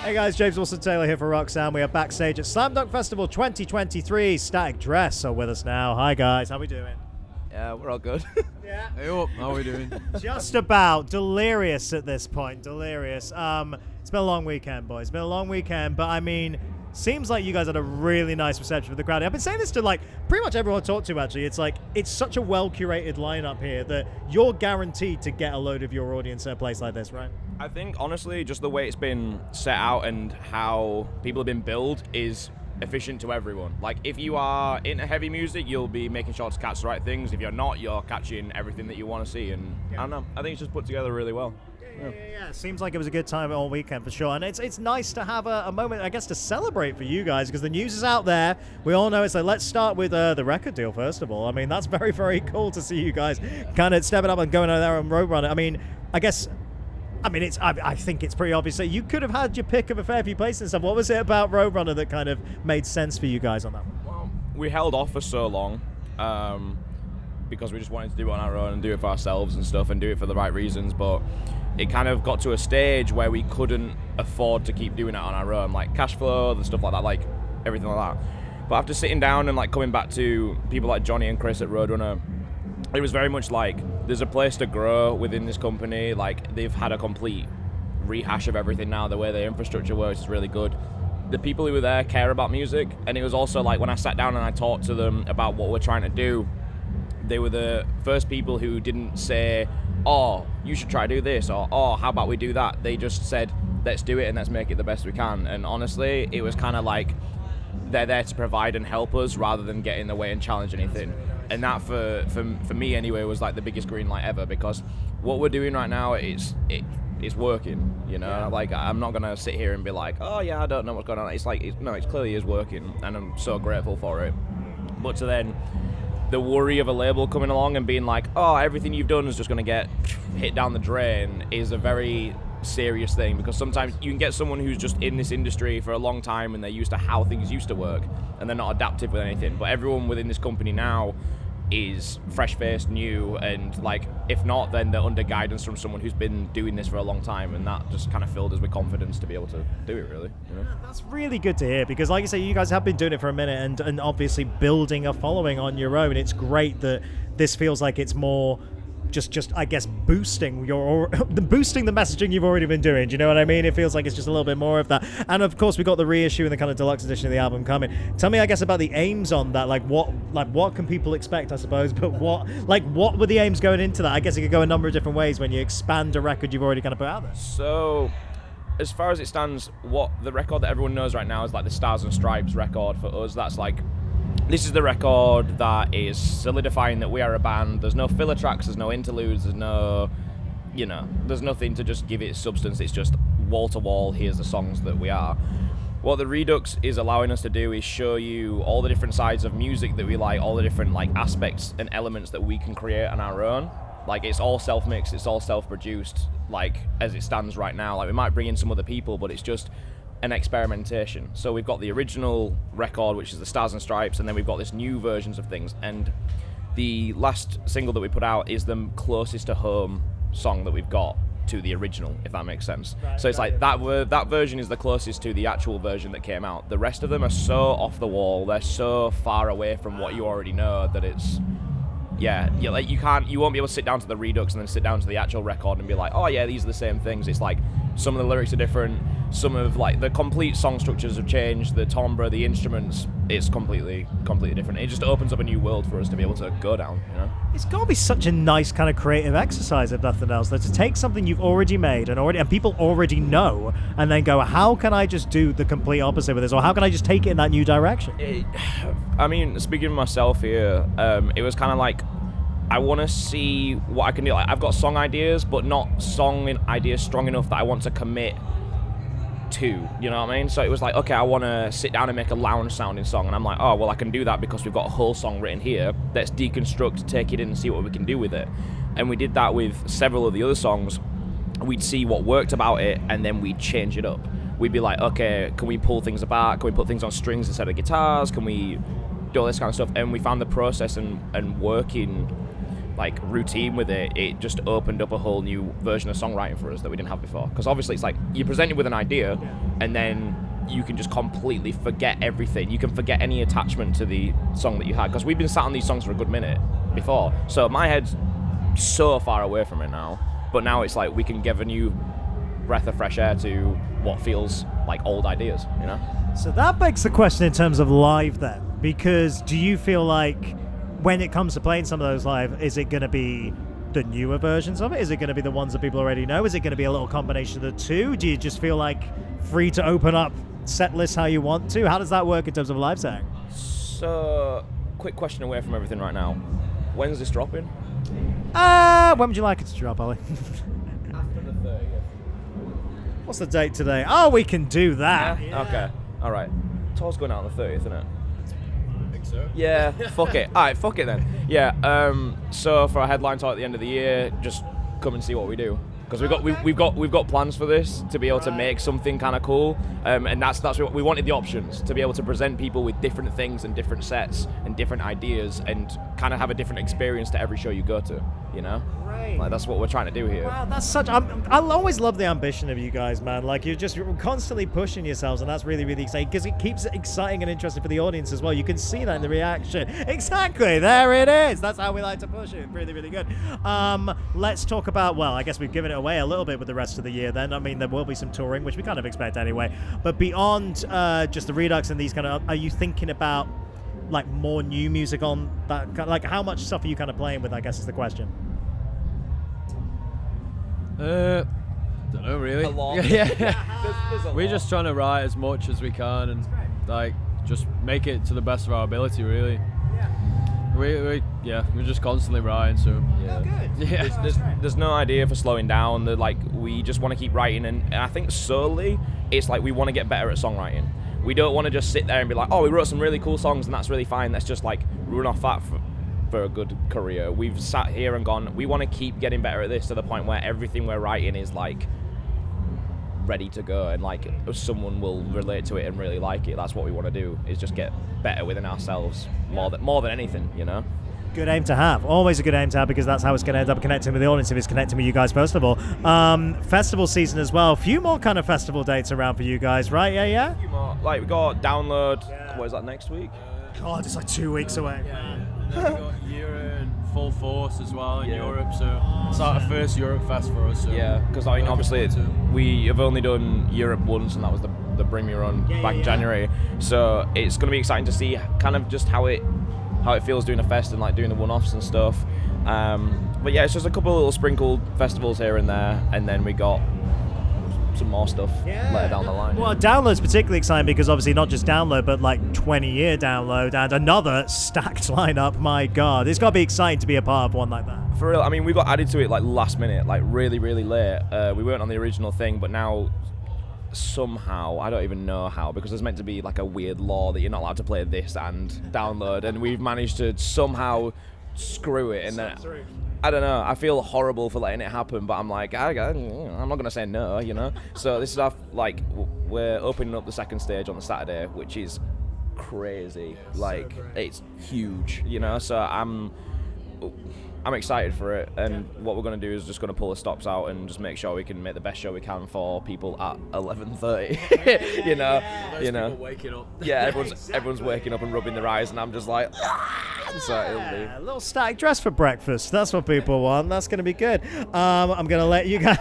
Hey guys, James Wilson-Taylor here for Roxanne. We are backstage at Slam Dunk Festival 2023. Static Dress are with us now. Hi guys, how we doing? Yeah, we're all good. Yeah. Hey up, how are we doing? Just about delirious at this point. Delirious. It's been a long weekend, boys. It's been a long weekend, but I mean, seems like you guys had a really nice reception for the crowd. I've been saying this to like pretty much everyone I talk to. Actually, it's like it's such a well curated lineup here that you're guaranteed to get a load of your audience at a place like this, right? I think, honestly, just the way it's been set out and how people have been billed is efficient to everyone. Like, if you are into heavy music, you'll be making sure to catch the right things. If you're not, you're catching everything that you want to see. And I don't know, I think it's just put together really well. Yeah. It seems like it was a good time all weekend for sure. And it's nice to have a moment, I guess, to celebrate for you guys because the news is out there. We all know it's like, let's start with the record deal, first of all. I mean, that's very, very cool to see you guys kind of stepping up and going out there on Roadrunner. I mean, I think it's pretty obvious that you could have had your pick of a fair few places and stuff. What was it about Roadrunner that kind of made sense for you guys on that one? Well, we held off for so long because we just wanted to do it on our own and do it for ourselves and stuff and do it for the right reasons, but it kind of got to a stage where we couldn't afford to keep doing it on our own, like cash flow and stuff like that, like everything like that. But after sitting down and like coming back to people like Johnny and Chris at Roadrunner, it was very much like there's a place to grow within this company. Like, they've had a complete rehash of everything now. The way their infrastructure works is really good. The people who were there care about music, and it was also like when I sat down and I talked to them about what we're trying to do, they were the first people who didn't say, oh, you should try to do this, or oh, how about we do that. They just said, let's do it and let's make it the best we can. And honestly, it was kind of like they're there to provide and help us rather than get in the way and challenge anything. And that for me anyway was like the biggest green light ever, because what we're doing right now it's working, you know. Yeah. Like, I'm not gonna sit here and be like, oh yeah, I don't know what's going on. It's like it clearly is working, and I'm so grateful for it. But to then the worry of a label coming along and being like, oh, everything you've done is just gonna get hit down the drain is a very serious thing, because sometimes you can get someone who's just in this industry for a long time and they're used to how things used to work and they're not adaptive with anything. But everyone within this company now is fresh-faced, new, and like, if not, then they're under guidance from someone who's been doing this for a long time, and that just kind of filled us with confidence to be able to do it, really. You know? That's really good to hear, because like you say, you guys have been doing it for a minute and obviously building a following on your own. It's great that this feels like it's more just I guess boosting the messaging you've already been doing. Do you know what I mean? It feels like it's just a little bit more of that. And of course we got the reissue and the kind of deluxe edition of the album coming. Tell me, I guess, about the aims on that. Like what can people expect, I suppose, but what were the aims going into that? I guess it could go a number of different ways when you expand a record you've already kind of put out there. So as far as it stands, what the record that everyone knows right now is like the Stars and Stripes record for us. That's like, this is the record that is solidifying that we are a band. There's no filler tracks, there's no interludes, there's no, you know, there's nothing to just give it substance. It's just wall to wall, here's the songs that we are. What the Redux is allowing us to do is show you all the different sides of music that we like, all the different like aspects and elements that we can create on our own. Like, it's all self-mixed, it's all self-produced, like, as it stands right now. Like, we might bring in some other people, but it's just an experimentation. So we've got the original record, which is the Stars and Stripes, and then we've got this new versions of things. And the last single that we put out is the closest to home song that we've got to the original, if that makes sense. Right, so it's like that version is the closest to the actual version that came out. The rest of them are so off the wall, they're so far away from what you already know that it's, yeah, like you won't be able to sit down to the Redux and then sit down to the actual record and be like, oh yeah, these are the same things. It's like some of the lyrics are different, some of like the complete song structures have changed, the timbre, the instruments, it's completely different. It just opens up a new world for us to be able to go down, you know? It's got to be such a nice kind of creative exercise, if nothing else, that to take something you've already made and people already know, and then go, how can I just do the complete opposite with this, or how can I just take it in that new direction? I mean, speaking of myself here, it was kind of like, I want to see what I can do. Like, I've got song ideas, but not song ideas strong enough that I want to commit to, you know what I mean? So it was like, okay, I want to sit down and make a lounge sounding song, and I'm like, oh, well, I can do that because we've got a whole song written here. Let's deconstruct, take it in and see what we can do with it. And we did that with several of the other songs. We'd see what worked about it, and then we'd change it up. We'd be like, okay, can we pull things apart? Can we put things on strings instead of guitars? Can we do all this kind of stuff? And we found the process and working like routine with it, it just opened up a whole new version of songwriting for us that we didn't have before. Because obviously it's like you're presented with an idea, and then you can just completely forget everything. You can forget any attachment to the song that you had, because we've been sat on these songs for a good minute before. So my head's so far away from it now. But now it's like we can give a new breath of fresh air to what feels like old ideas, you know? So that begs the question in terms of live then, because do you feel like when it comes to playing some of those live, is it going to be the newer versions of it? Is it going to be the ones that people already know? Is it going to be a little combination of the two? Do you just feel like free to open up set lists how you want to? How does that work in terms of live setting? So, quick question away from everything right now. When's this dropping? When would you like it to drop, Ollie? After the 30th. What's the date today? Oh, we can do that. Yeah? Okay. All right. Tour's going out on the 30th, isn't it? I think so. Yeah. Fuck it. All right. Fuck it then. Yeah. So for our headline tour at the end of the year, just come and see what we do. Because we've got plans for this to be able to make something kind of cool, and that's what we wanted, the options to be able to present people with different things and different sets and different ideas and kind of have a different experience to every show you go to, you know? Right. Like that's what we're trying to do here. Wow, that's such. I'll always love the ambition of you guys, man. Like you're constantly pushing yourselves, and that's really, really exciting because it keeps it exciting and interesting for the audience as well. You can see that in the reaction. Exactly, there it is. That's how we like to push it. Really, really good. Let's talk about. Well, I guess we've given it away a little bit with the rest of the year. Then I mean, there will be some touring, which we kind of expect anyway. But beyond just the Redux and these kind of, are you thinking about like more new music on that? Like how much stuff are you kind of playing with? I guess is the question. Don't know really. A lot. Yeah. There's a We're lot. just trying to write as much as we can and like just make it to the best of our ability really. We're just constantly writing, so Yeah. Good. yeah. There's no idea for slowing down. We just want to keep writing, and I think solely it's like we want to get better at songwriting. We don't want to just sit there and be like, oh, we wrote some really cool songs and that's really fine. Let's just like run off that for a good career. We've sat here and gone, we want to keep getting better at this to the point where everything we're writing is like ready to go, and like someone will relate to it and really like it. That's what we want to do, is just get better within ourselves more than anything, you know? Good aim to have. Always a good aim to have, because that's how it's going to end up connecting with the audience, if it's connecting with you guys first of all. Festival season as well. A few more kind of festival dates around for you guys, right? Yeah? A few more. Like we got Download. What is that, next week? God, it's like 2 weeks away. And then we got Year and Full Force as well in Yeah. Europe, so it's our first Europe Fest for us. So Yeah, because I mean, looking obviously forward to it. we have only done Europe once, and that was the Bring Me Run back in January. So it's going to be exciting to see kind of just how it feels doing a fest and like doing the one-offs and stuff. But yeah, it's just a couple of little sprinkled festivals here and there, and then we got some more stuff later down the line. Well, Download's particularly exciting because obviously not just Download, but like 20-year Download and another stacked lineup. My God, it's got to be exciting to be a part of one like that. For real, I mean, we got added to it like last minute, like really, really late. We weren't on the original thing, but now somehow, I don't even know how, because there's meant to be like a weird law that you're not allowed to play this and Download, and we've managed to somehow screw it. And then I don't know, I feel horrible for letting it happen, but I'm like, I'm not gonna say no, you know. So this is our we're opening up the second stage on the Saturday, which is crazy. Like it's huge, you know. So I'm excited for it, and what we're going to do is just going to pull the stops out and just make sure we can make the best show we can for people at 11:30. you know. People waking up. Yeah, everyone's waking up and rubbing their eyes, and I'm just like, so it'll be. A little static dress for breakfast. That's what people want. That's going to be good. I'm going to let you guys.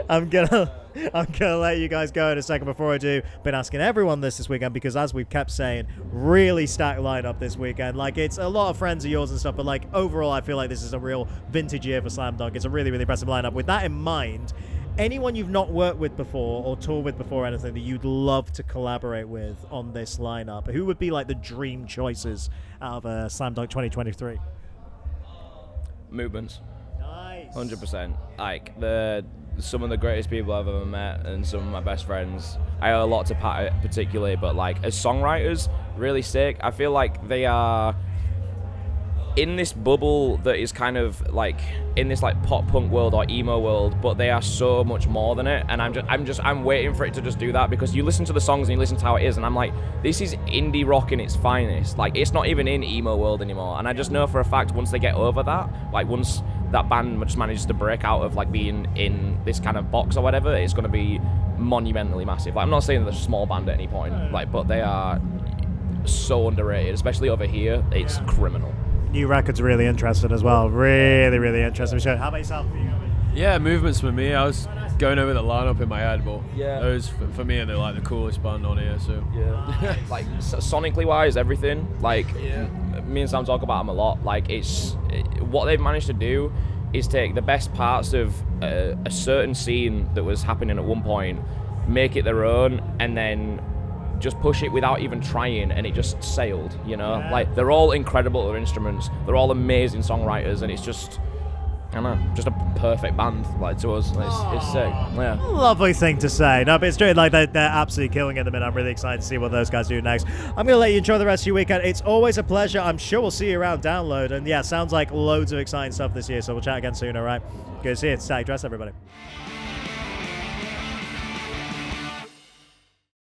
I'm gonna let you guys go in a second. Before I do, been asking everyone this weekend, because as we've kept saying, really stacked lineup this weekend. Like, it's a lot of friends of yours and stuff, but like overall, I feel like this is a real vintage year for Slam Dunk. It's a really, really impressive lineup. With that in mind, anyone you've not worked with before or toured with before, or anything that you'd love to collaborate with on this lineup, who would be like the dream choices out of Slam Dunk 2023? Movements. Nice. 100%. Like some of the greatest people I've ever met, and some of my best friends. I owe a lot to Pat particularly, but like as songwriters, really sick. I feel like they are in this bubble that is kind of like in this like pop punk world or emo world, but they are so much more than it. And I'm waiting for it to just do that, because you listen to the songs and you listen to how it is, and I'm like, this is indie rock in its finest. Like, it's not even in emo world anymore. And I just know for a fact, once they get over that, like once that band just manages to break out of like being in this kind of box or whatever, it's going to be monumentally massive. Like, I'm not saying they're a small band at any point, like, but they are so underrated, especially over here. It's criminal. New record's really interesting as well. Really, really interesting. How about yourself? Yeah, Movement's for me. I was going over the lineup in my head, but Yeah. those for me, they're like the coolest band on here. So Yeah. Like sonically wise, everything. Like me and Sam talk about them a lot. Like what they've managed to do is take the best parts of a certain scene that was happening at one point, make it their own, and then just push it without even trying, and it just sailed, you know? Yeah. Like, they're all incredible at their instruments, they're all amazing songwriters, and it's just, I don't know, just a perfect band, like, to us. It's sick, yeah. Lovely thing to say. No, but it's true. Like, they're absolutely killing it at the minute. I'm really excited to see what those guys do next. I'm going to let you enjoy the rest of your weekend. It's always a pleasure. I'm sure we'll see you around Download. And yeah, sounds like loads of exciting stuff this year. So we'll chat again soon, all right? Good to see you. Static Dress, everybody.